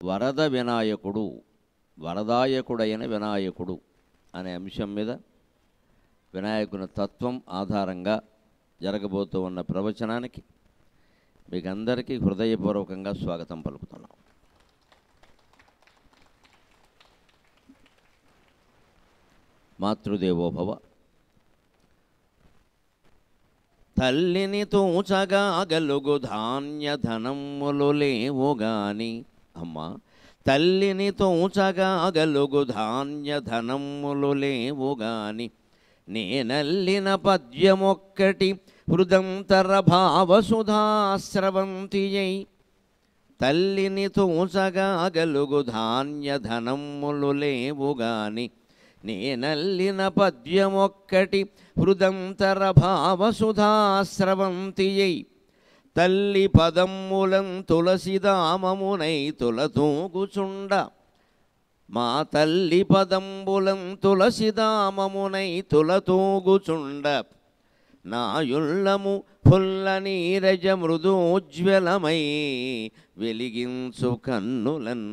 వరద వినాయకుడు, వరదాయకుడైన వినాయకుడు అనే అంశం మీద వినాయకుని తత్వం ఆధారంగా జరగబోతూ ఉన్న ప్రవచనానికి మీకు అందరికీ హృదయపూర్వకంగా స్వాగతం పలుకుతున్నాం. మాతృదేవోభవ. తల్లిని తూచగా గలుగు ధాన్యధనములు లేవు గాని, అమ్మ తల్లిని తూచగా గలుగు ధాన్యధనములు లేవు గాని, నేనల్లిన పద్యమొక్కటి హృదంతర భావసుధాస్రవంతియై. తల్లిని తూచగా గలుగు ధాన్యధనములు లేవు గాని, నేనల్లిన పద్యమొక్కటి హృదంతర భావసుధాస్రవంతియై. తల్లి పదమ్ములం తులసిదామమునై తులతూగుచుండ, మా తల్లి పదంబులం తులసిదామమునై తులతూగుచుండ, నాయుల్లము ఫుల్ల నీరజ మృదోజ్వలమై వెలిగించు కన్నులన్.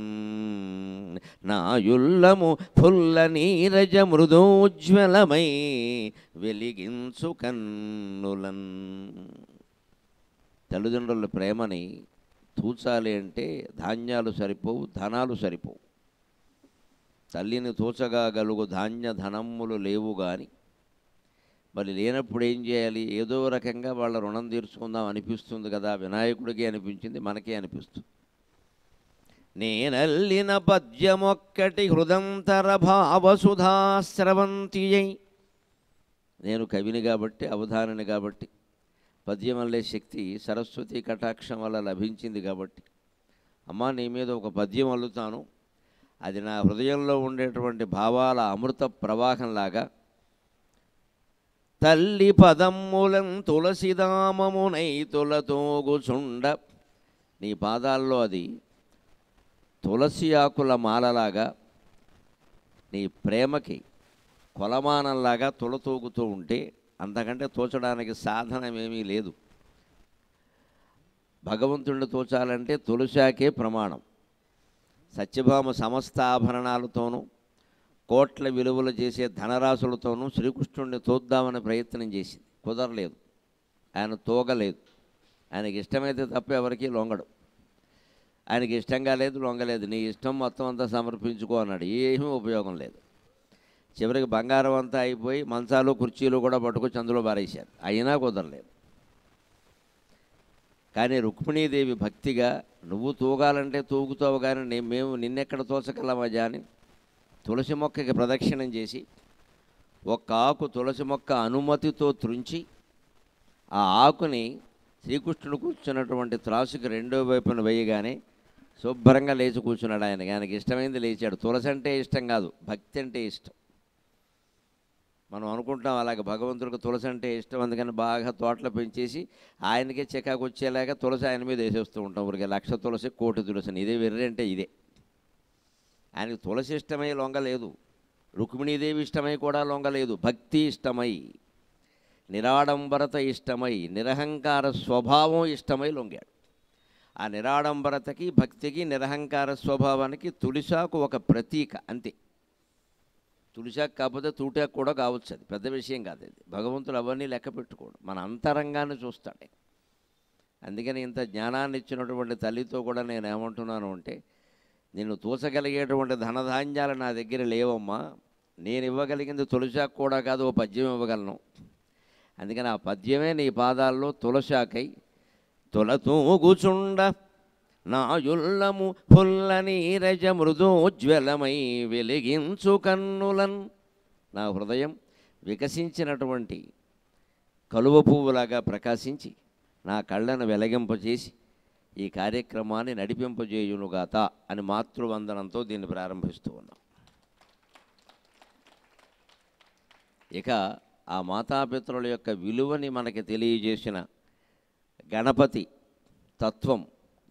నాయుల్లము ఫుల్ల నీరజ మృదోజ్వలమై వెలిగించు కన్నులన్. తల్లిదండ్రుల ప్రేమని తూచాలి అంటే ధాన్యాలు సరిపోవు, ధనాలు సరిపోవు. తల్లిని తూచగా గలుగు ధనములు లేవు కానీ, మరి లేనప్పుడు ఏం చేయాలి? ఏదో రకంగా వాళ్ళ రుణం తీర్చుకుందాం అనిపిస్తుంది కదా. వినాయకుడికి అనిపించింది, మనకే అనిపిస్తుంది. నేనల్లిన పద్యమొక్కటి హృదంతర భావసుధాస్రవంతియై. నేను కవిని కాబట్టి, అవధానిని కాబట్టి, పద్యం వల్లే శక్తి సరస్వతి కటాక్షం వల్ల లభించింది కాబట్టి, అమ్మా నీ మీద ఒక పద్యం అల్లుతాను, అది నా హృదయంలో ఉండేటువంటి భావాల అమృత ప్రవాహంలాగా. తల్లి పదమ్ములం తులసిదామమునై తులతూగుచుండ, నీ పాదాల్లో అది తులసి ఆకుల మాలలాగా, నీ ప్రేమకి కొలమానంలాగా తులతూగుతూ ఉంటే అంతకంటే తోచడానికి సాధనమేమీ లేదు. భగవంతుడిని తోచాలంటే తులసాకే ప్రమాణం. సత్యభామ సమస్త ఆభరణాలతోనూ కోట్ల విలువలు చేసే ధనరాశులతోనూ శ్రీకృష్ణుడిని తోద్దామని ప్రయత్నం చేసింది, కుదరలేదు. ఆయన తోగలేదు. ఆయనకి ఇష్టమైతే తప్ప ఎవరికీ లొంగడు. ఆయనకి ఇష్టంగా లేదు, లొంగలేదు. నీ ఇష్టం మొత్తం అంతా సమర్పించుకో అన్నాడు. ఏమీ ఉపయోగం లేదు. చివరికి బంగారం అంతా అయిపోయి మంచాలు కుర్చీలు కూడా పట్టుకొచ్చి అందులో బారేశారు. అయినా కుదరలేదు. కానీ రుక్మిణీదేవి భక్తిగా, నువ్వు తూగాలంటే తూగుతావు కానీ మేము నిన్నెక్కడ తోచగలమజా అని తులసి మొక్కకి ప్రదక్షిణం చేసి, ఒక్క ఆకు తులసి మొక్క అనుమతితో త్రుంచి, ఆ ఆకుని శ్రీకృష్ణుడు కూర్చున్నటువంటి త్రాసుకి రెండో వైపున వేయగానే శుభ్రంగా లేచి కూర్చున్నాడు. ఆయనకి ఇష్టమైంది లేచాడు. తులసి అంటే ఇష్టం కాదు, భక్తి అంటే ఇష్టం. మనం అనుకుంటాం అలాగే భగవంతుడికి తులసి అంటే ఇష్టం, అందుకని బాగా తోటలు పెంచేసి ఆయనకే చికాకు వచ్చేలాగా తులసి ఆయన మీద వేసేస్తూ ఉంటాం. ఊరికి 1,00,000 తులసి, 1,00,000 తులసిని. ఇదే వెర్రి అంటే ఇదే. ఆయనకు తులసి ఇష్టమై లొంగలేదు, రుక్మిణీదేవి ఇష్టమై కూడా లొంగలేదు. భక్తి ఇష్టమై, నిరాడంబరత ఇష్టమై, నిరహంకార స్వభావం ఇష్టమై లొంగాడు. ఆ నిరాడంబరతకి, భక్తికి, నిరహంకార స్వభావానికి తులిసాకు ఒక ప్రతీక అంతే. తులిసాకు కాకపోతే తూటాకు కూడా కావచ్చు, అది పెద్ద విషయం కాదు. అది భగవంతుడు అవన్నీ లెక్క పెట్టుకోడు, మన అంతరంగాన్ని చూస్తాడే. అందుకని ఇంత జ్ఞానాన్ని ఇచ్చినటువంటి తల్లితో కూడా నేను ఏమంటున్నాను అంటే, నిన్ను తూచగలిగేటువంటి ధనధాన్యాలు నా దగ్గర లేవమ్మా, నేను ఇవ్వగలిగింది తులసాకు కూడా కాదు, ఓ పద్యం ఇవ్వగలను. అందుకని ఆ పద్యమే నీ పాదాల్లో తులసాకై తులతూగుచుండ, నాయుల్లము ఫుల్ల నీరజ మృదోజ్వలమై వెలిగించు కన్నులన్. నా హృదయం వికసించినటువంటి కలువ పువ్వులాగా ప్రకాశించి నా కళ్ళను వెలగింపజేసి ఈ కార్యక్రమాన్ని నడిపింపజేయునుగాత అని మాతృవందనంతో దీన్ని ప్రారంభిస్తూ ఉన్నాం. ఇక ఆ మాతాపితరుల యొక్క విలువని మనకి తెలియజేసిన గణపతి తత్వం,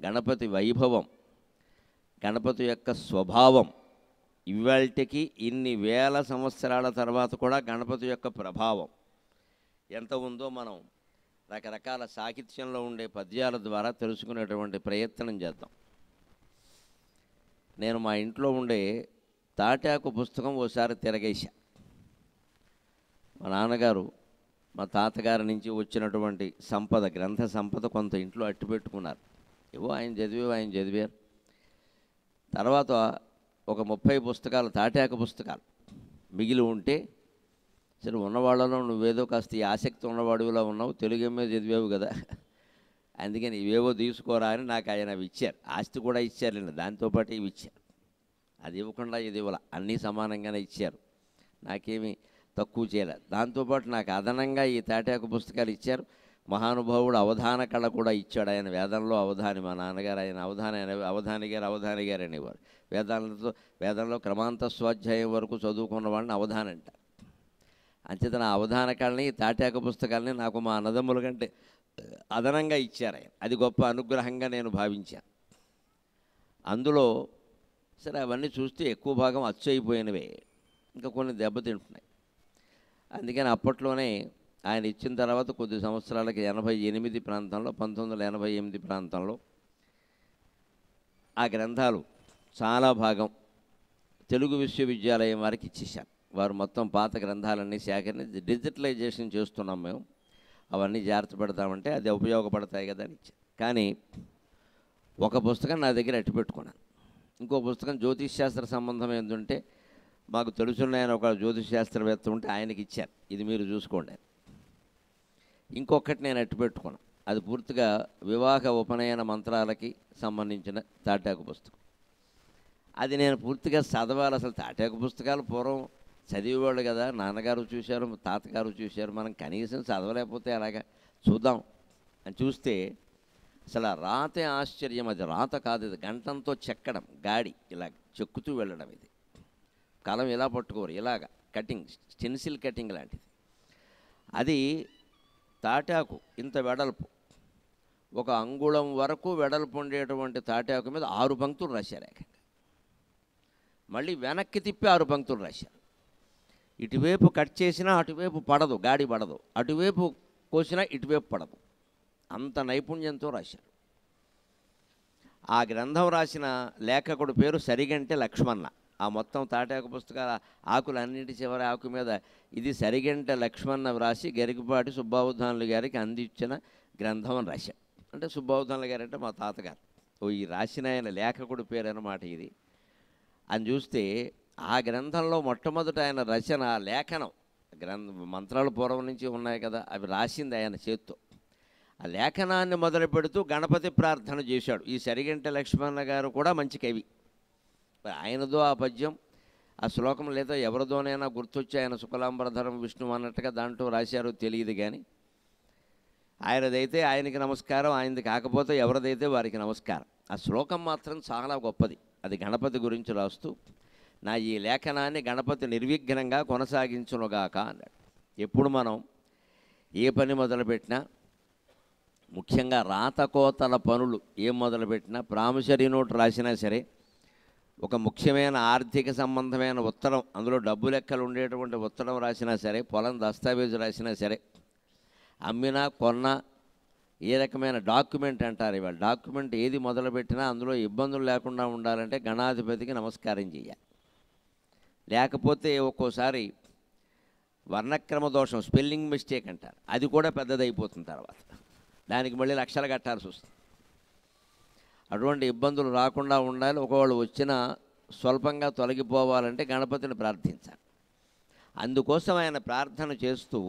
గణపతి వైభవం, గణపతి యొక్క స్వభావం, ఇవాల్టికి ఇన్ని వేల సంవత్సరాల తర్వాత కూడా గణపతి యొక్క ప్రభావం ఎంత ఉందో మనం రకరకాల సాహిత్యంలో ఉండే పద్యాల ద్వారా తెలుసుకునేటువంటి ప్రయత్నం చేద్దాం. నేను మా ఇంట్లో ఉండే తాటాకు పుస్తకం ఓసారి తిరగేశా. మా నాన్నగారు మా తాతగారి నుంచి వచ్చినటువంటి సంపద, గ్రంథ సంపద కొంత ఇంట్లో అట్టు పెట్టుకున్నారు. ఏవో ఆయన చదివారు. తర్వాత ఒక 30 పుస్తకాలు, తాటాకు పుస్తకాలు మిగిలి ఉంటే, సరే ఉన్నవాళ్ళలో నువ్వేదో కాస్త ఈ ఆసక్తి ఉన్నవాడిలా ఉన్నావు, తెలుగు ఎంఏ చదివావు కదా, అందుకని ఇవేవో తీసుకోరా అని నాకు ఆయన అవి ఇచ్చారు. ఆస్తి కూడా ఇచ్చారండి, దాంతోపాటు ఇవి ఇచ్చారు. అది ఇవ్వకుండా ఇది ఇవ్వాల, అన్నీ సమానంగానే ఇచ్చారు, నాకేమీ తక్కువ చేయలేదు. దాంతోపాటు నాకు అదనంగా ఈ తాటాకు పుస్తకాలు ఇచ్చారు. మహానుభావుడు అవధాన కళ కూడా ఇచ్చాడు. ఆయన వేదంలో అవధాని, మా నాన్నగారు ఆయన అవధాని గారు అనేవారు. వేదంలో క్రమాంత స్వాధ్యాయం వరకు చదువుకున్న వాళ్ళని అవధాని అంటారు. అంచేత నా అవధాన కళని, తాటాకు పుస్తకాలని నాకు మా అన్నదమ్ముల కంటే అదనంగా ఇచ్చారు ఆయన. అది గొప్ప అనుగ్రహంగా నేను భావించాను. అందులో సరే అవన్నీ చూస్తే ఎక్కువ భాగం అచ్చు అయిపోయినవే, ఇంకా కొన్ని దెబ్బతింటున్నాయి. అందుకని అప్పట్లోనే ఆయన ఇచ్చిన తర్వాత కొద్ది సంవత్సరాలకి 88 ప్రాంతంలో, 1988 ప్రాంతంలో ఆ గ్రంథాలు చాలా భాగం తెలుగు విశ్వవిద్యాలయం వారికి ఇచ్చేశారు. వారు మొత్తం పాత గ్రంథాలన్నీ సేకరించి డిజిటలైజేషన్ చేస్తున్నాం మేము, అవన్నీ జాగ్రత్త పెడతామంటే అది ఉపయోగపడతాయి కదా అని ఇచ్చారు. కానీ ఒక పుస్తకం నా దగ్గర అట్టు పెట్టుకున్నాను. ఇంకో పుస్తకం జ్యోతిష్ శాస్త్ర సంబంధం ఏంటంటే, మాకు తెలుసున్న ఆయన ఒక జ్యోతిష్ శాస్త్రవేత్త ఉంటే ఆయనకి ఇచ్చారు, ఇది మీరు చూసుకోండి. ఇంకొకటి నేను అట్టు పెట్టుకున్నాను, అది పూర్తిగా వివాహ ఉపనయన మంత్రాలకి సంబంధించిన తాటాకు పుస్తకం. అది నేను పూర్తిగా చదవాలి. అసలు తాటాకు పుస్తకాలు పూర్వం చదివేవాళ్ళు కదా, నాన్నగారు చూశారు, తాతగారు చూశారు, మనం కనీసం చదవలేకపోతే అలాగా చూద్దాం అని చూస్తే అసలు ఆ రాతే ఆశ్చర్యం. అది రాత కాదు, ఇది గంటంతో చెక్కడం, గాడి ఇలా చెక్కుతూ వెళ్ళడం. ఇది కలం ఇలా పట్టుకోరు, ఇలాగా కటింగ్, స్టెన్సిల్ కటింగ్ లాంటిది. అది తాటాకు ఇంత వెడల్పు, ఒక అంగుళం వరకు వెడల్పు ఉండేటువంటి తాటాకు మీద 6 పంక్తులు రాశారు ఏకంగా. మళ్ళీ వెనక్కి తిప్పి 6 పంక్తులు రాశారు. ఇటువైపు కట్ చేసినా అటువైపు పడదు, గాడి పడదు, అటువైపు కోసినా ఇటువైపు పడదు, అంత నైపుణ్యంతో రాశారు. ఆ గ్రంథం రాసిన లేఖకుడు పేరు సరిగంటె లక్ష్మణ. ఆ మొత్తం తాటాకు పుస్తకాల ఆకులన్నింటి చివరి ఆకు మీద ఇది సరిగంటె లక్ష్మణ వ్రాసి గరికపాటి సుబ్బావధానులు గారికి అందించిన గ్రంథం అని రాశాడు. అంటే సుబ్బావధానులు గారు అంటే మా తాతగారు. ఈ రాసిన ఆయన లేఖకుడు పేరు అన్నమాట ఇది. అని చూస్తే ఆ గ్రంథంలో మొట్టమొదట ఆయన రచన లేఖనం, మంత్రాలు పూర్వం నుంచి ఉన్నాయి కదా, అవి రాసింది ఆయన చేత్తో. ఆ లేఖనాన్ని మొదలు పెడుతూ గణపతి ప్రార్థన చేశాడు. ఈ సరిగంటె లక్ష్మణ గారు కూడా మంచి కవి. ఆయనదో ఆ పద్యం, ఆ శ్లోకం లేదా ఎవరిదోనైనా గుర్తొచ్చి ఆయన శుక్లాంబరధరం విష్ణు అన్నట్టుగా దాంట్లో రాశారో తెలియదు. కానీ ఆయనదైతే ఆయనకి నమస్కారం, ఆయనది కాకపోతే ఎవరిదైతే వారికి నమస్కారం. ఆ శ్లోకం మాత్రం చాలా గొప్పది. అది గణపతి గురించి రాస్తూ, నా ఈ లేఖనాన్ని గణపతి నిర్విఘ్నంగా కొనసాగించునుగాక అన్నాడు. ఎప్పుడు మనం ఏ పని మొదలుపెట్టినా, ముఖ్యంగా రాతకోతల పనులు ఏం మొదలుపెట్టినా, ప్రామిసరీ నోట్ రాసినా సరే, ఒక ముఖ్యమైన ఆర్థిక సంబంధమైన ఉత్తరం, అందులో డబ్బు లెక్కలు ఉండేటువంటి ఉత్తరం రాసినా సరే, పొలం దస్తావేజు రాసినా సరే, అమ్మినా కొన్నా, ఏ రకమైన డాక్యుమెంట్ అంటారు ఇవాళ, డాక్యుమెంట్ ఏది మొదలుపెట్టినా అందులో ఇబ్బందులు లేకుండా ఉండాలంటే గణాధిపతికి నమస్కారం చేయాలి. లేకపోతే ఒక్కోసారి వర్ణక్రమ దోషం, స్పెల్లింగ్ మిస్టేక్ అంటారు, అది కూడా పెద్దదైపోతుంది. తర్వాత దానికి మళ్ళీ లక్షలు కట్టాల్సి వస్తుంది. అటువంటి ఇబ్బందులు రాకుండా ఉండాలి. ఒకవేళ వచ్చినా స్వల్పంగా తొలగిపోవాలంటే గణపతిని ప్రార్థించాలి. అందుకోసం ఆయన ప్రార్థన చేస్తూ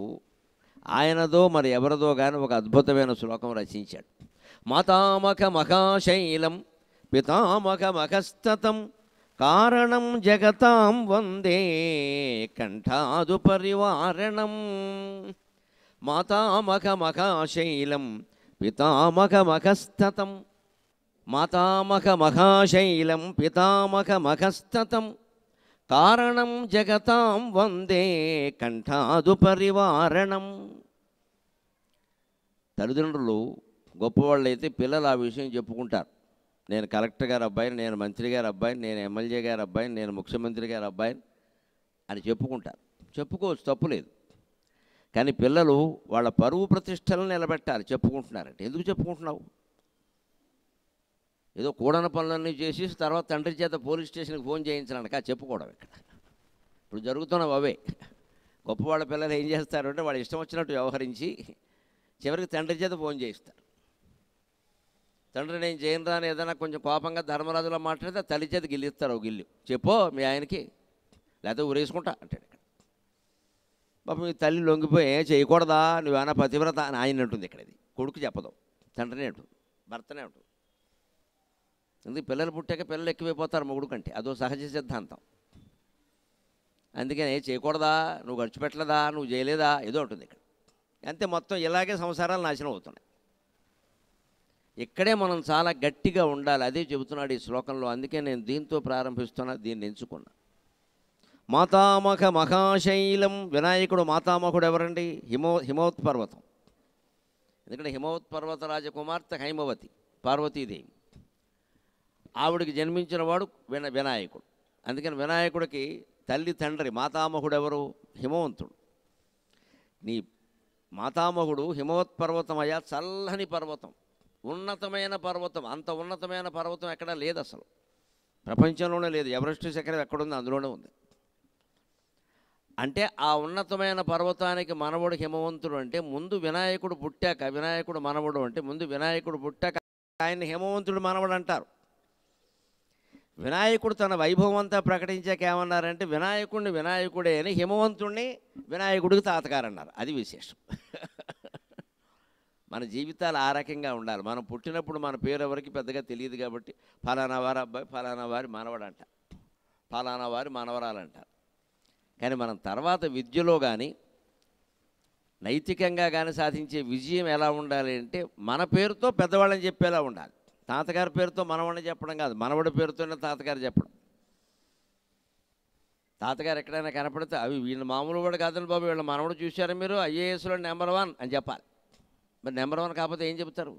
ఆయనదో మరి ఎవరిదో కానీ ఒక అద్భుతమైన శ్లోకం రచించాడు. మాతామక మహాశైలం పితామక మఖస్తతం కారణం జగతాం వందే కంఠాదు పరివారణం. మాతామక మహాశైలం పితామక మఖస్తతం, మాతామక మహాశైలం పితామక మఖస్తతం కారణం జగతాం వందే కంఠాదు పరివారణం. తల్లిదండ్రులు గొప్పవాళ్ళైతే పిల్లలు ఆ విషయం చెప్పుకుంటారు. నేను కలెక్టర్ గారి అబ్బాయిని, నేను మంత్రి గారి అబ్బాయిని, నేను ఎమ్మెల్యే గారి అబ్బాయిని, నేను ముఖ్యమంత్రి గారి అబ్బాయిని అని చెప్పుకుంటారు. చెప్పుకోవచ్చు, తప్పులేదు. కానీ పిల్లలు వాళ్ళ పరువు ప్రతిష్టలను నిలబెట్టాలి. చెప్పుకుంటున్నారంటే ఎందుకు చెప్పుకుంటున్నావు? ఏదో కూడని పనులన్నీ చేసి తర్వాత తండ్రి చేత పోలీస్ స్టేషన్కి ఫోన్ చేయించడానికి చెప్పుకోవడం ఇక్కడ ఇప్పుడు జరుగుతున్నవి అవే. గొప్పవాళ్ళ పిల్లలు ఏం చేస్తారంటే వాళ్ళు ఇష్టం వచ్చినట్టు వ్యవహరించి చివరికి తండ్రి చేత ఫోన్ చేయిస్తారు. తండ్రి నేను చేయను రాని ఏదైనా కొంచెం కోపంగా ధర్మరాజులో మాట్లాడితే తల్లి చేత గిల్లిస్తారు. ఒక గిల్లు చెప్పో మీ ఆయనకి, లేకపోతే ఊరేసుకుంటా అంటాడు ఇక్కడ. పాపం మీ తల్లి లొంగిపోయి చేయకూడదా నువ్వేనా పతివ్రత అని ఆయన అంటుంది. ఇక్కడ ఇది కొడుకు చెప్పదు, తండ్రినే అంటుంది, భర్తనే అంటుంది. ఎందుకు పిల్లలు పుట్టాక పిల్లలు ఎక్కువైపోతారు మొగుడు కంటే, అదో సహజ సిద్ధాంతం. అందుకని చేయకూడదా, నువ్వు ఖర్చు పెట్టలేదా, నువ్వు చేయలేదా, ఏదో ఉంటుంది ఇక్కడ. అంతే, మొత్తం ఇలాగే సంసారాలు నాశనం అవుతున్నాయి. ఇక్కడే మనం చాలా గట్టిగా ఉండాలి. అదే చెబుతున్నాడు ఈ శ్లోకంలో. అందుకే నేను దీంతో ప్రారంభిస్తున్నా, దీన్ని ఎంచుకున్నా. మాతామహ మహాశైలం. వినాయకుడు మాతామహుడు ఎవరండి? హిమవత్పర్వతం. ఎందుకంటే హిమవత్పర్వత రాజకుమార్తె హైమవతి పార్వతీదేవి, ఆవిడికి జన్మించిన వాడు వినాయకుడు. అందుకని వినాయకుడికి తల్లి తండ్రి. మాతామహుడు ఎవరు? హిమవంతుడు. నీ మాతామహుడు హిమవత్పర్వతం అయ్యా, చల్లని పర్వతం, ఉన్నతమైన పర్వతం. అంత ఉన్నతమైన పర్వతం ఎక్కడా లేదు అసలు, ప్రపంచంలోనే లేదు. ఎవరెస్ట్ శిఖరం ఎక్కడుంది? అందులోనే ఉంది. అంటే ఆ ఉన్నతమైన పర్వతానికి మనవడు హిమవంతుడు. అంటే ముందు వినాయకుడు పుట్టాక, వినాయకుడు మనవడు అంటే ముందు వినాయకుడు పుట్టాక ఆయన్ని హిమవంతుడు మనవడు అంటారు. వినాయకుడు తన వైభవం అంతా ప్రకటించాక ఏమన్నారంటే వినాయకుడిని వినాయకుడే అని, హిమవంతుడిని వినాయకుడికి తాతగారు అన్నారు. అది విశేషం. మన జీవితాలు ఆ రకంగా ఉండాలి. మనం పుట్టినప్పుడు మన పేరు ఎవరికి పెద్దగా తెలియదు కాబట్టి ఫలానా వారి అబ్బాయి, ఫలానా వారి మనవడు అంటారు, ఫలానా వారి మనవరాలంటారు. కానీ మనం తర్వాత విద్యలో కానీ నైతికంగా కానీ సాధించే విజయం ఎలా ఉండాలి అంటే మన పేరుతో పెద్దవాళ్ళని చెప్పేలా ఉండాలి. తాతగారి పేరుతో మనవడిని చెప్పడం కాదు, మనవడి పేరుతోనే తాతగారు చెప్పడం. తాతగారు ఎక్కడైనా కనపడితే అవి వీళ్ళ మామూలు వాడు కాదని బాబు, వీళ్ళ మనవడు చూశారు మీరు, ఐఏఎస్లో నెంబర్ 1 అని చెప్పాలి. మరి నెంబర్ 1 కాకపోతే ఏం చెప్తారు?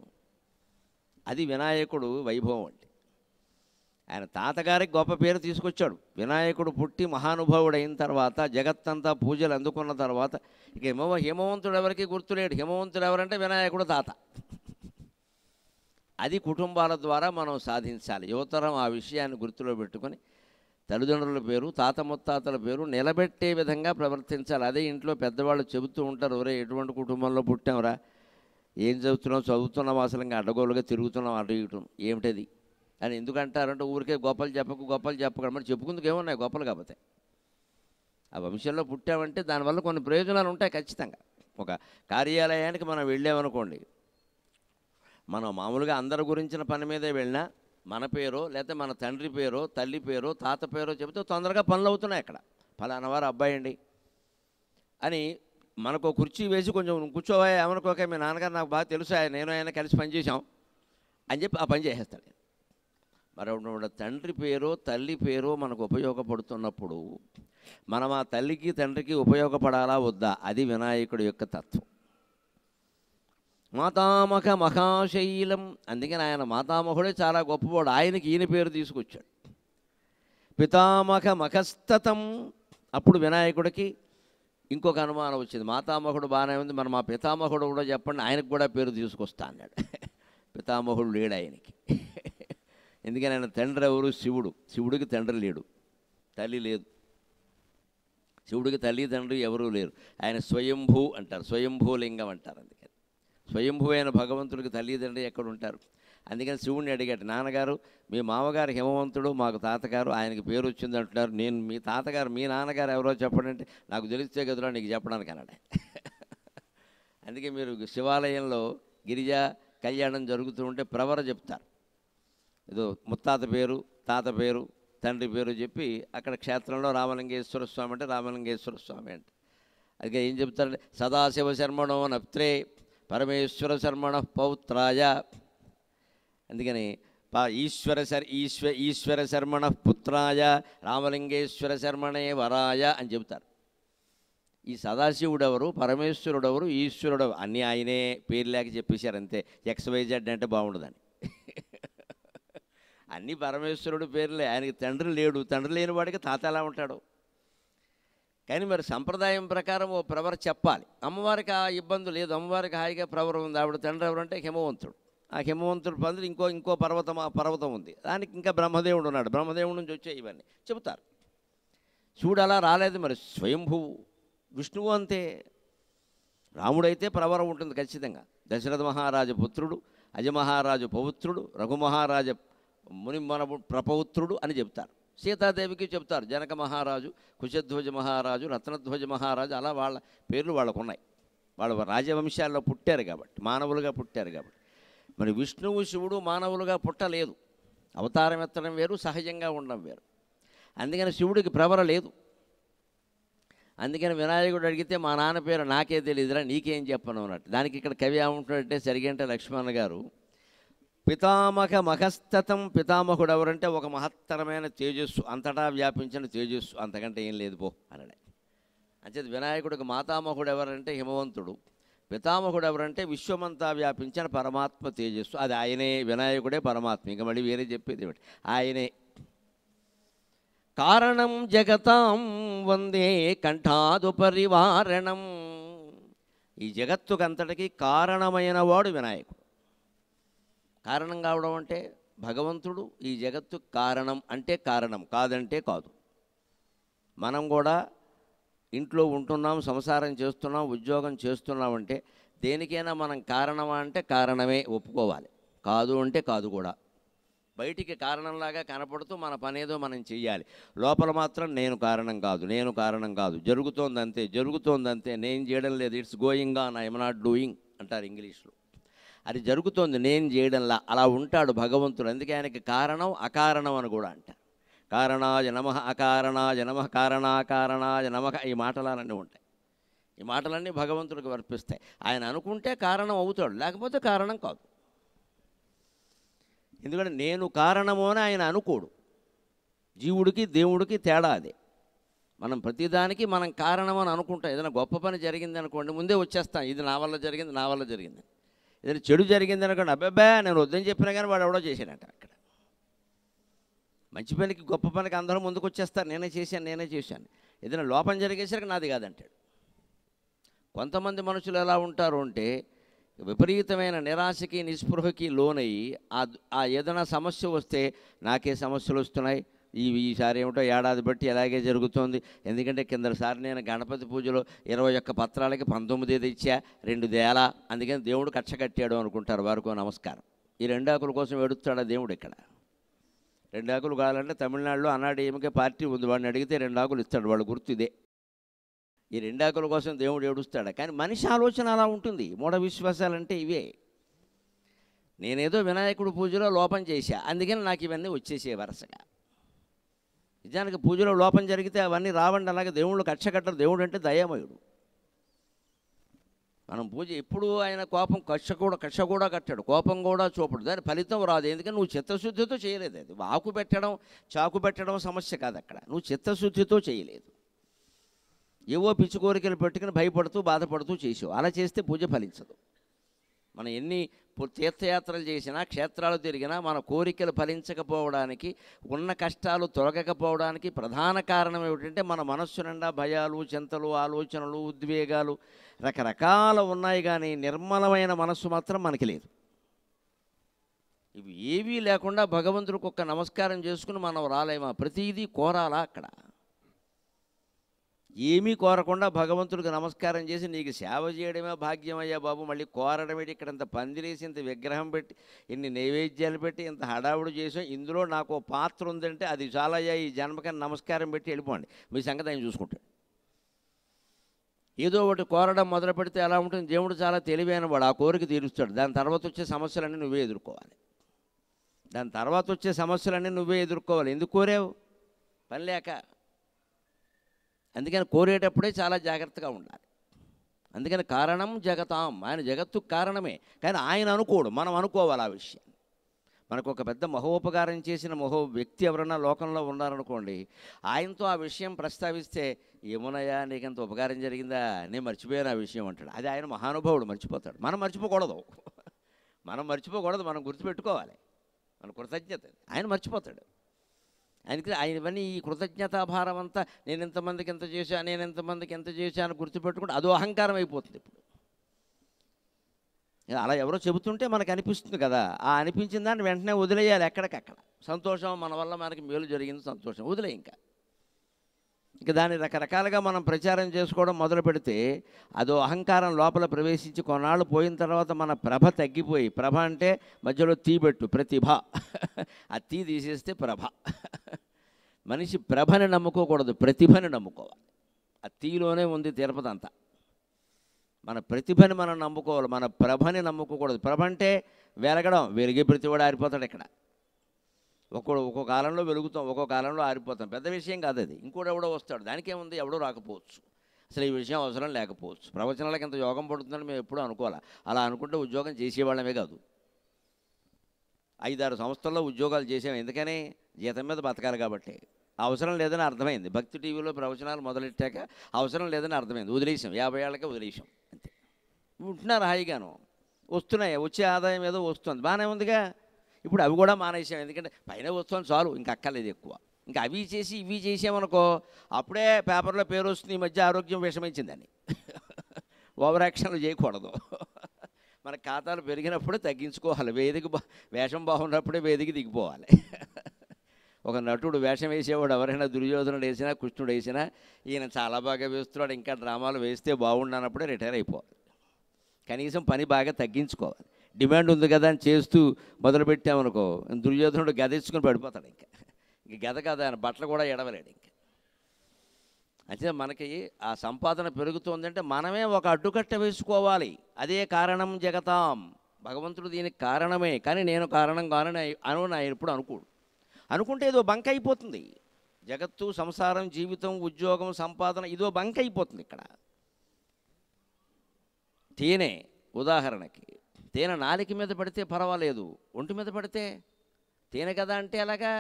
అది వినాయకుడు వైభవం అంటే. ఆయన తాతగారికి గొప్ప పేరు తీసుకొచ్చాడు. వినాయకుడు పుట్టి మహానుభావుడు అయిన తర్వాత, జగత్తంతా పూజలు అందుకున్న తర్వాత ఇక హిమవంతుడు ఎవరికి గుర్తులేడు. హిమవంతుడు ఎవరంటే వినాయకుడు తాత. అది కుటుంబాల ద్వారా మనం సాధించాలి. యువతరం ఆ విషయాన్ని గుర్తులో పెట్టుకొని తల్లిదండ్రుల పేరు, తాత ముత్తాతల పేరు నిలబెట్టే విధంగా ప్రవర్తించాలి. అదే ఇంట్లో పెద్దవాళ్ళు చెబుతూ ఉంటారు, ఒరే ఎటువంటి కుటుంబంలో పుట్టాంరా, ఏం చదువుతున్నావు అసలు, ఇంకా అడ్డగోలుగా తిరుగుతున్నావు అటు ఇటు, ఏమిటది అని ఎందుకంటారంటే ఊరికే గొప్పలు చెప్పకుండా. మరి చెప్పుకుందుకు ఏమున్నాయి గొప్పలు? కాకపోతే ఆ వంశంలో పుట్టామంటే దానివల్ల కొన్ని ప్రయోజనాలు ఉంటాయి ఖచ్చితంగా. ఒక కార్యాలయానికి మనం వెళ్ళామనుకోండి, మనం మామూలుగా అందరి గురించిన పని మీదే వెళ్ళినా మన పేరో లేకపోతే మన తండ్రి పేరో తల్లి పేరో తాత పేరో చెబితే తొందరగా పనులు అవుతున్నాయి. అక్కడ ఫలానా వారు అబ్బాయి అండి అని మనకు కుర్చీ వేసి కొంచెం కూర్చోవా ఏమనుకోక, మీ నాన్నగారు నాకు బాగా తెలుసు, నేను ఆయన కలిసి పనిచేసాం అని చెప్పి ఆ పని చేసేస్తాడు. మరి తండ్రి పేరో తల్లి పేరో మనకు ఉపయోగపడుతున్నప్పుడు మనం ఆ తల్లికి తండ్రికి ఉపయోగపడాలా వద్దా? అది వినాయకుడి యొక్క తత్వం. మాతామహ మహాశైలం. అందుకని ఆయన మాతామహుడే చాలా గొప్పవాడు. ఆయనకి ఈయన పేరు తీసుకొచ్చాడు. పితామహ మఖస్తతం. అప్పుడు వినాయకుడికి ఇంకొక అనుమానం వచ్చింది. మాతామహుడు బాగానే ఉంది, మరి మా పితామహుడు కూడా చెప్పండి, ఆయనకు కూడా పేరు తీసుకొస్తా అన్నాడు. పితామహుడు లేడు ఆయనకి. ఎందుకని ఆయన తండ్రి ఎవరు? శివుడు. శివుడికి తండ్రి లేడు, తల్లి లేదు. శివుడికి తల్లి తండ్రి ఎవరూ లేరు. ఆయన స్వయంభూ అంటారు, స్వయంభూలింగం అంటారు. అందుకని స్వయంభూ అయిన భగవంతుడికి తల్లిదండ్రి ఎక్కడ ఉంటారు? అందుకని శివుడిని అడిగాడు, నాన్నగారు మీ మామగారు హిమవంతుడు, మాకు తాతగారు, ఆయనకి పేరు వచ్చింది అంటున్నారు, నేను మీ తాతగారు మీ నాన్నగారు ఎవరో చెప్పండి అంటే నాకు తెలిస్తే కదరా నీకు చెప్పడానికి అన్నాడు. అందుకే మీరు శివాలయంలో గిరిజా కళ్యాణం జరుగుతూ ఉంటే ప్రవర చెప్తారు. ఏదో ముత్తాత పేరు, తాత పేరు, తండ్రి పేరు చెప్పి అక్కడ క్షేత్రంలో రామలింగేశ్వర స్వామి అంటే రామలింగేశ్వర స్వామి అంటే అందుకే ఏం చెప్తారంటే సదాశివ శర్మణో నప్త్రే పరమేశ్వర శర్మణ పౌత్రాయ. అందుకని ఈశ్వర శర్మణ పుత్రాయ రామలింగేశ్వర శర్మణే వరాయ అని చెబుతారు. ఈ సదాశివుడెవరు, పరమేశ్వరుడెవరు, ఈశ్వరుడు అన్నీ ఆయనే పేరు లేక చెప్పేశారు అంతే. XYZ అంటే బాగుండదని. అన్నీ పరమేశ్వరుడు పేర్లే, ఆయనకి తండ్రి లేడు. తండ్రి లేని వాడికి తాత ఎలా ఉంటాడు? కానీ మరి సంప్రదాయం ప్రకారం ఓ ప్రవర చెప్పాలి. అమ్మవారికి ఆ ఇబ్బంది లేదు, అమ్మవారికి హాయిగా ప్రవర ఉంది. ఆవిడ తండ్రి ఎవరంటే హిమవంతుడు. ఆ హిమవంతుడి పందులు ఇంకో పర్వతం ఉంది, దానికి ఇంకా బ్రహ్మదేవుడు ఉన్నాడు, బ్రహ్మదేవుడి నుంచి వచ్చే ఇవన్నీ చెబుతారు. శివుడు అలా రాలేదు, మరి స్వయంభువు. విష్ణువు అంతే. రాముడైతే ప్రవరం ఉంటుంది ఖచ్చితంగా. దశరథ మహారాజు పుత్రుడు, అజమహారాజు పౌత్రుడు, రఘుమహారాజు మన ప్రపౌత్రుడు అని చెప్తారు. సీతాదేవికి చెప్తారు జనక మహారాజు, కుశధ్వజ మహారాజు, రత్నధ్వజ మహారాజు, అలా వాళ్ళ పేర్లు వాళ్ళకు ఉన్నాయి. వాళ్ళు రాజవంశాల్లో పుట్టారు కాబట్టి, మానవులుగా పుట్టారు కాబట్టి. మరి విష్ణువు శివుడు మానవులుగా పుట్టలేదు. అవతారం ఎత్తడం వేరు, సహజంగా ఉండడం వేరు. అందుకని శివుడికి ప్రవర లేదు. అందుకని వినాయకుడు అడిగితే మా నాన్న పేరు నాకే తెలియదురా, నీకేం చెప్పను అన్నట్టు. దానికి ఇక్కడ కవి ఏమంటున్నాడంటే సరిగంట లక్ష్మణ్ గారు, పితామహ మహస్తతం. పితామహుడు ఎవరంటే ఒక మహత్తరమైన తేజస్సు, అంతటా వ్యాపించిన తేజస్సు, అంతకంటే ఏం లేదు పో అన్నాడు. అంచేది వినాయకుడికి మాతామహుడు ఎవరంటే హిమవంతుడు, పితామహుడు ఎవరంటే విశ్వమంతా వ్యాపించిన పరమాత్మ తేజస్సు. అది ఆయనే, వినాయకుడే పరమాత్మ. ఇంకా మళ్ళీ వేరే చెప్పేది ఏమిటి, ఆయనే. కారణం జగతాం వందే కంఠాదుపరివారణం. ఈ జగత్తుకంతటికి కారణమైన వాడు వినాయకుడు. కారణం కావడం అంటే భగవంతుడు ఈ జగత్తు కారణం అంటే కారణం, కాదంటే కాదు. మనం కూడా ఇంట్లో ఉంటున్నాం, సంసారం చేస్తున్నాం, ఉద్యోగం చేస్తున్నామంటే దేనికైనా మనం కారణమా అంటే కారణమే ఒప్పుకోవాలి, కాదు అంటే కాదు కూడా. బయటికి కారణంలాగా కనపడుతూ మన పనేదో మనం చెయ్యాలి. లోపల మాత్రం నేను కారణం కాదు, నేను కారణం కాదు, జరుగుతోందంతే, జరుగుతోందంతే, నేను చేయడం లేదు, it's going on, I'm not doing అంటారు ఇంగ్లీష్లో. అది జరుగుతోంది, నేను చేయడంలా. అలా ఉంటాడు భగవంతుడు. అందుకే ఆయనకి కారణం అకారణం అని కూడా అంటారు. కారణాయ నమః, అకారణాయ నమః, కారణాకారణాయ నమః. ఈ మాటలన్నీ ఉంటాయి. ఈ మాటలన్నీ భగవంతుడికి వర్పిస్తాయి. ఆయన అనుకుంటే కారణం అవుతాడు, లేకపోతే కారణం కాదు. ఎందుకంటే నేను కారణము అని ఆయన అనుకోడు. జీవుడికి దేవుడికి తేడా అదే. మనం ప్రతిదానికి మనం కారణం అని అనుకుంటాం. ఏదైనా గొప్ప పని జరిగింది అనుకోండి, ముందే వచ్చేస్తాం, ఇది నా వల్ల జరిగింది, నా వల్ల జరిగింది. ఏదైనా చెడు జరిగింది అనుకోండి, అబ్బాబ్బా నేను వద్దని చెప్పినా కానీ వాడు ఎవడో చేశాడంట. అక్కడ మంచి పనికి గొప్ప పనికి అందరూ ముందుకు వచ్చేస్తారు, నేనే చేశాను. ఏదైనా లోపం జరిగేసరికి నాది కాదంటాడు. కొంతమంది మనుషులు ఎలా ఉంటారు అంటే విపరీతమైన నిరాశకి నిస్పృహకి లోనయ్యి ఆ ఏదైనా సమస్య వస్తే నాకే సమస్యలు వస్తున్నాయి, ఈసారి ఏమిటో ఏడాది బట్టి ఎలాగే జరుగుతోంది, ఎందుకంటే కిందసారి నేను గణపతి పూజలో 21 పత్రాలకి 19 ఇచ్చా, 2 దేలా, అందుకని దేవుడు కక్ష కట్టాడు అనుకుంటారు. వారికో నమస్కారం. ఈ 2 ఆకుల కోసం ఎడుస్తాడా దేవుడు? ఇక్కడ 2 ఆకులు కావాలంటే తమిళనాడులో అన్నాడీఎంకే పార్టీ ఉంది, వాడిని అడిగితే 2 ఆకులు ఇస్తాడు, వాడు గుర్తు ఇదే. ఈ 2 ఆకుల కోసం దేవుడు ఏడుస్తాడు. కానీ మనిషి ఆలోచన అలా ఉంటుంది. మూఢ విశ్వాసాలంటే ఇవే. నేనేదో వినాయకుడు పూజలో లోపం చేశా, అందుకని నాకు ఇవన్నీ వచ్చేసే వరుసగా. నిజానికి పూజలో లోపం జరిగితే అవన్నీ రావండి. అలాగే దేవుళ్ళు కక్ష కట్టరు. దేవుడు అంటే దయామయుడు. మనం పూజ ఎప్పుడు ఆయన కోపం కక్ష కూడా కట్టాడు, కోపం కూడా చూపడు, దాని ఫలితం రాదు. ఎందుకంటే నువ్వు చిత్తశుద్ధితో చేయలేదు. అది ఆకు పెట్టడం చాకు పెట్టడం సమస్య కాదు. అక్కడ నువ్వు చిత్తశుద్ధితో చేయలేదు. ఏవో పిచ్చి కోరికలు పెట్టుకుని భయపడుతూ బాధపడుతూ చేసావు. అలా చేస్తే పూజ ఫలించదు. మనం ఎన్ని తీర్థయాత్రలు చేసినా, క్షేత్రాలు తిరిగినా మన కోరికలు ఫలించకపోవడానికి, ఉన్న కష్టాలు తొలగకపోవడానికి ప్రధాన కారణం ఏమిటంటే మన మనస్సు నిండా భయాలు, చింతలు, ఆలోచనలు, ఉద్వేగాలు రకరకాల ఉన్నాయి. కానీ నిర్మలమైన మనస్సు మాత్రం మనకి లేదు. ఇవి ఏవీ లేకుండా భగవంతుడికి ఒక్క నమస్కారం చేసుకుని మనం రాలేమా? ప్రతిదీ కోరాలా? అక్కడ ఏమీ కోరకుండా భగవంతుడికి నమస్కారం చేసి నీకు సేవ చేయడమే భాగ్యమయ్యా బాబు, మళ్ళీ కోరడం ఏంటి? ఇక్కడ ఇంత పందిరేసి, ఇంత విగ్రహం పెట్టి, ఇన్ని నైవేద్యాలు పెట్టి, ఇంత హడావుడు చేసాం, ఇందులో నాకు పాత్ర ఉందంటే అది చాలయ్యా, ఈ జన్మకని నమస్కారం పెట్టి వెళ్ళిపోండి, మీ సంగతి ఆయన చూసుకుంటాడు. ఏదో ఒకటి కోరడం మొదలు పెడితే ఎలా ఉంటుంది? దేవుడు చాలా తెలివైన వాడు, ఆ కోరిక తీరుస్తాడు. దాని తర్వాత వచ్చే సమస్యలన్నీ నువ్వే ఎదుర్కోవాలి. ఎందుకు కోరావు? పని లేక. అందుకని కోరేటప్పుడే చాలా జాగ్రత్తగా ఉండాలి. అందుకని కారణం జగతాం, ఆయన జగత్తు కారణమే. కానీ ఆయన అనుకోడు, మనం అనుకోవాలి ఆ విషయం. మనకు ఒక పెద్ద మహోపకారం చేసిన వ్యక్తి ఎవరన్నా లోకంలో ఉన్నారనుకోండి, ఆయనతో ఆ విషయం ప్రస్తావిస్తే, ఏమునయ్యా నీకంత ఉపకారం జరిగిందా, నేను మర్చిపోయాను ఆ విషయం అంటాడు. అది ఆయన మహానుభావుడు, మర్చిపోతాడు. మనం మర్చిపోకూడదు, మనం గుర్తుపెట్టుకోవాలి మన కృతజ్ఞత. ఆయన మర్చిపోతాడు. ఆయన ఇవన్నీ ఈ కృతజ్ఞతాభారం అంతా, నేను ఎంతమందికి ఎంత చేశాను, నేను ఎంతమందికి ఎంత చేశాను గుర్తుపెట్టుకుంటే అదో అహంకారం అయిపోతుంది. ఇప్పుడు అలా ఎవరో చెబుతుంటే మనకు అనిపిస్తుంది కదా, ఆ అనిపించిన దాన్ని వెంటనే వదిలేయాలి. ఎక్కడికక్కడ సంతోషం, మన వల్ల మనకి మేలు జరిగింది, సంతోషం వదిలే. ఇంకా దాన్ని రకరకాలుగా మనం ప్రచారం చేసుకోవడం మొదలు పెడితే అదో అహంకారం లోపల ప్రవేశించి కొన్నాళ్ళు పోయిన తర్వాత మన ప్రభ తగ్గిపోయి, ప్రభ అంటే మధ్యలో తీబెట్టు ప్రతిభ, ఆ తీ తీసేస్తే ప్రభ. మనిషి ప్రభని నమ్ముకోకూడదు, ప్రతిభని నమ్ముకోవాలి. ఆ తీలోనే ఉంది తిరుపతి అంతా. మన ప్రతిభని మనం నమ్ముకోవాలి, మన ప్రభని నమ్ముకోకూడదు. ప్రభ అంటే వెలగడం, వెలిగే ప్రతివాడు ఆరిపోతాడు. ఇక్కడ ఒక్కో కాలంలో వెలుగుతాం, ఒక్కో కాలంలో ఆరిపోతాం. పెద్ద విషయం కాదు అది. ఇంకోటి ఎవడో వస్తాడు, దానికేముంది, ఎవడో రాకపోవచ్చు, అసలు ఈ విషయం అవసరం లేకపోవచ్చు. ప్రవచనాలకు ఇంత యోగం పడుతుందని మేము ఎప్పుడూ అనుకోవాలి. అలా అనుకుంటే ఉద్యోగం చేసేవాళ్ళమే కాదు. 5-6 సంవత్సరాల్లో ఉద్యోగాలు చేసాము. ఎందుకని? జీతం మీద బతకాలి కాబట్టి. అవసరం లేదని అర్థమైంది. భక్తి టీవీలో ప్రవచనాలు మొదలెట్టాక అవసరం లేదని అర్థమైంది. వదిలేసాం, 50 ఏళ్ళకే వదిలేసాం అంతే. ఉంటున్నారు హాయిగాను, వస్తున్నాయి, వచ్చే ఆదాయం ఏదో వస్తుంది, బాగానే ఉందిగా. ఇప్పుడు అవి కూడా మానేసాం, ఎందుకంటే పైన వస్తుంది చాలు, ఇంకా అక్కర్లేదు ఎక్కువ. ఇంకా అవి చేసి ఇవి చేసామనుకో అప్పుడే పేపర్లో పేరు వస్తుంది, ఈ మధ్య ఆరోగ్యం విషమించిందని. ఓవర్ యాక్షన్లు చేయకూడదు. మన ఖాతాలు పెరిగినప్పుడు తగ్గించుకోవాలి. వేషం బాగున్నప్పుడే వేదిక దిగిపోవాలి. ఒక నటుడు వేషం వేసేవాడు ఎవరైనా దుర్యోధనుడు వేసినా కృష్ణుడు వేసినా ఈయన చాలా బాగా వేస్తున్నాడు, ఇంకా డ్రామాలు వేస్తే బాగుండనప్పుడే రిటైర్ అయిపోవాలి. కనీసం పని బాగా తగ్గించుకోవాలి. డిమాండ్ ఉంది కదా అని చేస్తూ మొదలుపెట్టామనుకో దుర్యోధనుడు గద ఇచ్చుకొని పడిపోతాడు. ఇంక గద కదా, ఆయన బట్టలు కూడా ఎడవలేడు. అంటే మనకి ఆ సంపాదన పెరుగుతుందంటే మనమే ఒక అడ్డుకట్ట వేసుకోవాలి. అదే కారణం జగతాం. భగవంతుడు దీనికి కారణమే, కానీ నేను కారణం కానని ఆయన ఎప్పుడు అనుకుంటే ఏదో బంక అయిపోతుంది. జగత్తు, సంసారం, జీవితం, ఉద్యోగం, సంపాదన ఇదో బంక అయిపోతుంది. ఇక్కడ తేనె ఉదాహరణకి, తేనె నాలిక మీద పడితే పర్వాలేదు, ఒంటి మీద పడితే తేనె కదా అంటే అలాగా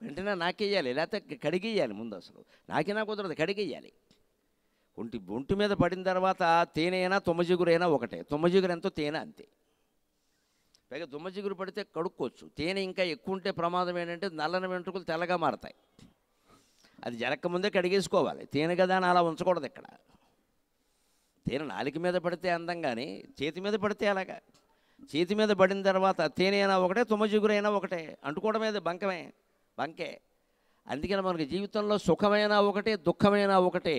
వెంటనే నాకేయాలి, లేకపోతే కడిగేయాలి. ముందు అసలు నాకినా కుదరదు, కడిగేయాలి. ఒంటి మీద పడిన తర్వాత తేనె అయినా తుమ్మజిగురైనా ఒకటే. తుమ్మజిగురు ఎంతో తేనె అంతే. పైగా దుమ్మజిగురు పడితే కడుక్కోవచ్చు. తేనె ఇంకా ఎక్కువ ఉంటే ప్రమాదం ఏంటంటే నల్లని వెంట్రుకలు తెల్లగా మారతాయి. అది జరగకముందే కడిగేసుకోవాలి. తేనె కదా అని అలా ఉంచకూడదు. ఇక్కడ తేనె నాలిక మీద పడితే అందం, కానీ చేతి మీద పడితే అలాగా. చేతి మీద పడిన తర్వాత తేనె అయినా ఒకటే, తుమ్మజిగురైనా ఒకటే, అంటుకోవడమేది బంకే. అందుకని మనకి జీవితంలో సుఖమైనా ఒకటే, దుఃఖమైనా ఒకటే.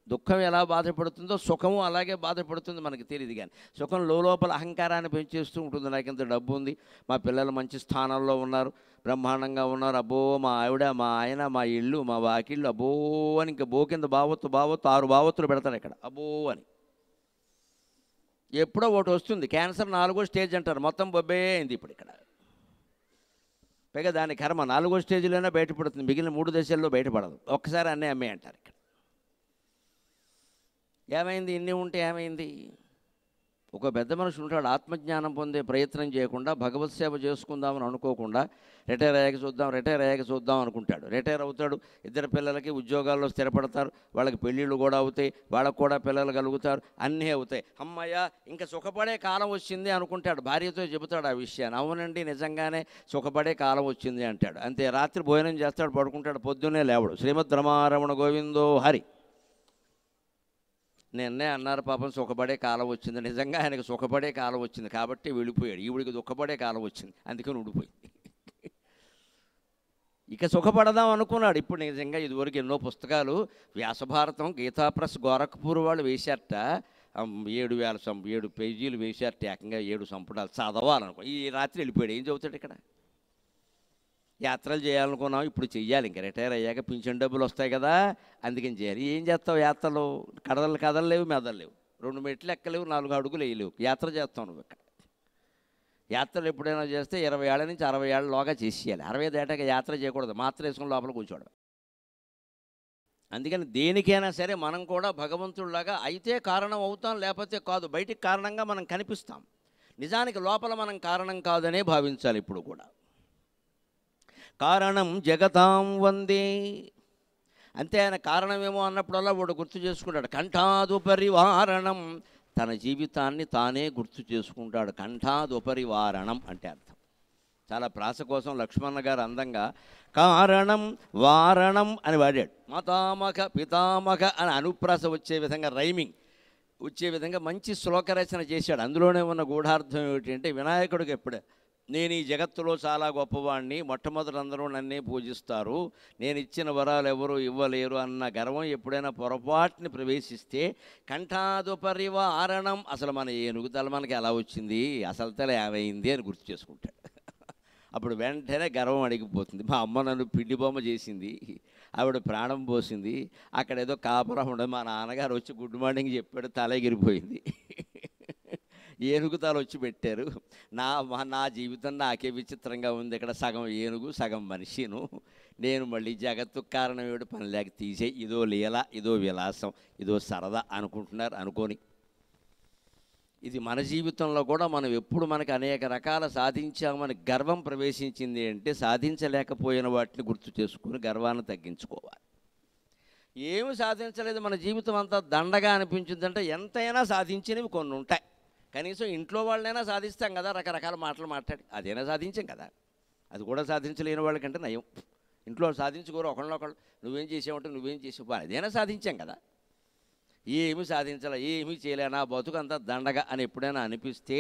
దుఃఖం ఎలా బాధపడుతుందో సుఖము అలాగే బాధపడుతుంది, మనకి తెలియదు. కానీ సుఖం లోపల అహంకారాన్ని పెంచేస్తూ ఉంటుంది. నాకు ఇంత డబ్బు ఉంది, మా పిల్లలు మంచి స్థానంలో ఉన్నారు, బ్రహ్మాండంగా ఉన్నారు, అబ్బో మా ఆవిడ, మా ఆయన, మా ఇల్లు, మా వాకిళ్ళు, అబ్బో అని ఇంకా బో కింద బావత్తు 6 బావత్తులు పెడతారు ఇక్కడ, అబ్బో అని. ఎప్పుడో ఒకటి వస్తుంది, క్యాన్సర్ 4వ స్టేజ్ అంటారు, మొత్తం బొబ్బే అయింది ఇప్పుడు ఇక్కడ. పైగా దాని కర్మ 4వ స్టేజ్లోనే బయటపడుతుంది, మిగిలిన 3 దశల్లో బయటపడదు. ఒక్కసారి అన్నీ అమ్మే అంటారు ఇక్కడ. ఏమైంది? ఇన్ని ఉంటే ఏమైంది? ఒక పెద్ద మనిషి ఉంటాడు, ఆత్మజ్ఞానం పొందే ప్రయత్నం చేయకుండా, భగవత్ సేవ చేసుకుందామని అనుకోకుండా, రిటైర్ అయ్యాక చూద్దాం అనుకుంటాడు. రిటైర్ అవుతాడు, 2 పిల్లలకి ఉద్యోగాల్లో స్థిరపడతారు, వాళ్ళకి పెళ్ళిళ్ళు కూడా అవుతాయి, వాళ్ళకు కూడా పిల్లలు కలుగుతారు, అన్నీ అవుతాయి. అమ్మయ్య ఇంకా సుఖపడే కాలం వచ్చింది అనుకుంటాడు. భార్యతో చెబుతాడు ఆ విషయాన్ని. అవునండి నిజంగానే సుఖపడే కాలం వచ్చింది అంటాడు. అంతే. రాత్రి భోజనం చేస్తాడు, పడుకుంటాడు, పొద్దున్నే లేవడు. శ్రీమద్ రమారమణ గోవిందో హరి. నిన్నే అన్నారు పాపం సుఖపడే కాలం వచ్చింది. నిజంగా ఆయనకు సుఖపడే కాలం వచ్చింది కాబట్టి వెళ్ళిపోయాడు. ఈవిడికి దుఃఖపడే కాలం వచ్చింది, అందుకని ఉండిపోయింది. ఇక సుఖపడదాం అనుకున్నాడు. ఇప్పుడు నిజంగా ఇదివరకు ఎన్నో పుస్తకాలు వ్యాసభారతం, గీతాప్రస్, గోరఖ్పూర్ వాళ్ళు వేశారట. 7 పేజీలు వేశారట, ఏకంగా 7 సంపుటాలు చదవాలనుకో. ఈ రాత్రి వెళ్ళిపోయాడు. ఏం చదువుతాడు ఇక్కడ? యాత్రలు చేయాలనుకున్నాం, ఇప్పుడు చెయ్యాలి. ఇంకా రిటైర్ అయ్యాక పింఛన్ డబ్బులు వస్తాయి కదా, అందుకని చేయాలి. ఏం చేస్తావు? యాత్రలు కదలలేవు, మెదలేవు, 2 మెట్లు ఎక్కలేవు, 4 అడుగులు వేయలేవు. యాత్ర చేస్తావు నువ్వు ఇక్కడ. యాత్రలు ఎప్పుడైనా చేస్తే 20 ఏళ్ళ నుంచి 60 ఏళ్ళలోగా చేసేయాలి. 60 దాటాక యాత్ర చేయకూడదు, మాత్ర వేసుకుని లోపల కూర్చోవడం. అందుకని దేనికైనా సరే మనం కూడా భగవంతుడిలాగా అయితే కారణం అవుతాం, లేకపోతే కాదు. బయటికి కారణంగా మనం కనిపిస్తాం, నిజానికి లోపల మనం కారణం కాదనే భావించాలి ఇప్పుడు కూడా. కారణం జగతాం వందే. అంతే. ఆయన కారణమేమో అన్నప్పుడల్లా వాడు గుర్తు చేసుకుంటాడు. కంఠాదుపరివారణం. తన జీవితాన్ని తానే గుర్తు చేసుకుంటాడు. కంఠాదుపరివారణం అంటే అర్థం. చాలా ప్రాస కోసం లక్ష్మణ గారు అందంగా కారణం వారణం అని వాడాడు. మాతామహ పితామహ అని అనుప్రాస వచ్చే విధంగా రైమింగ్. వచ్చే విధంగా మంచి శ్లోక రచన చేశాడు. అందులోనే ఉన్న గూఢార్థం ఏమిటంటే, వినాయకుడికి ఎప్పుడే నేను ఈ జగత్తులో చాలా గొప్పవాడిని, మొట్టమొదటి అందరూ నన్నే పూజిస్తారు, నేను ఇచ్చిన వరాలు ఎవరు ఇవ్వలేరు అన్న గర్వం ఎప్పుడైనా పొరపాటుని ప్రవేశిస్తే కంఠాదుపరివారణం, అసలు మన ఏనుగు తల మనకి ఎలా వచ్చింది, అసలు తల ఏమైంది అని గుర్తు చేసుకుంటాడు. అప్పుడు వెంటనే గర్వం అడిగిపోతుంది. మా అమ్మ నన్ను పిండి బొమ్మ చేసింది, ఆవిడ ప్రాణం పోసింది, అక్కడ ఏదో కాపురం ఉండదు, మా నాన్నగారు వచ్చి గుడ్ మార్నింగ్ చెప్పాడు, తల ఎగిరిపోయింది, ఏనుగు తల వచ్చి పెట్టారు, నా జీవితం నాకే విచిత్రంగా ఉంది, ఇక్కడ సగం ఏనుగు సగం మనిషిను, నేను మళ్ళీ జగత్తుకు కారణం ఏమిటి, పని లేక తీసే, ఇదో లీల, ఇదో విలాసం, ఇదో సరదా అనుకుంటున్నారు. అనుకోని ఇది మన జీవితంలో కూడా మనం ఎప్పుడు మనకు అనేక రకాల సాధించామని గర్వం ప్రవేశించింది అంటే, సాధించలేకపోయిన వాటిని గుర్తు చేసుకుని గర్వాన్ని తగ్గించుకోవాలి. ఏమి సాధించలేదు, మన జీవితం అంతా దండగా అనిపించిందంటే ఎంతైనా సాధించినవి కొన్ని ఉంటాయి. కనీసం ఇంట్లో వాళ్ళైనా సాధిస్తాం కదా, రకరకాల మాటలు మాట్లాడి, అదైనా సాధించాం కదా. అది కూడా సాధించలేని వాళ్ళకంటే నయం. ఇంట్లో సాధించుకోరు, ఒకళ్ళొకళ్ళు నువ్వేం చేసావంటే నువ్వేం చేసావు, అదైనా సాధించాం కదా. ఏమి సాధించాల, ఏమీ చేయలే, నా బతుకంతా దండగా అని ఎప్పుడైనా అనిపిస్తే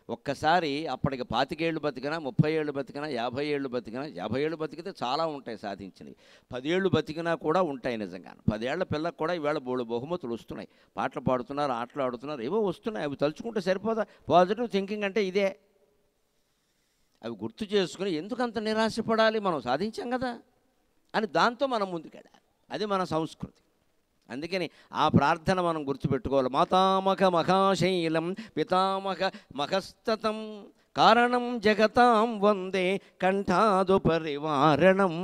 ఒక్కసారి అప్పటికి 25 ఏళ్ళు బతికినా, 30 ఏళ్ళు బతికినా, 50 ఏళ్ళు బతికినా, 50 ఏళ్ళు బతికితే చాలా ఉంటాయి సాధించినవి, 10 ఏళ్ళు బతికినా కూడా ఉంటాయి నిజంగా. 10 ఏళ్ల పిల్లలకు కూడా ఈవేళ బోళ్ళు బహుమతులు వస్తున్నాయి, పాటలు పాడుతున్నారు, ఆటలు ఆడుతున్నారు, ఏవో వస్తున్నాయి. అవి తలుచుకుంటే సరిపోదా? పాజిటివ్ థింకింగ్ అంటే ఇదే. అవి గుర్తు చేసుకుని ఎందుకంత నిరాశపడాలి, మనం సాధించాం కదా అని దాంతో మనం ముందుకెళ్ళాలి. అది మన సంస్కృతి. అందుకని ఆ ప్రార్థన మనం గుర్తుపెట్టుకోవాలి. మాతామహ మహాశైలం పితామహ మహస్తతం కారణం జగతాం వందే కంఠాదుపరివారణం.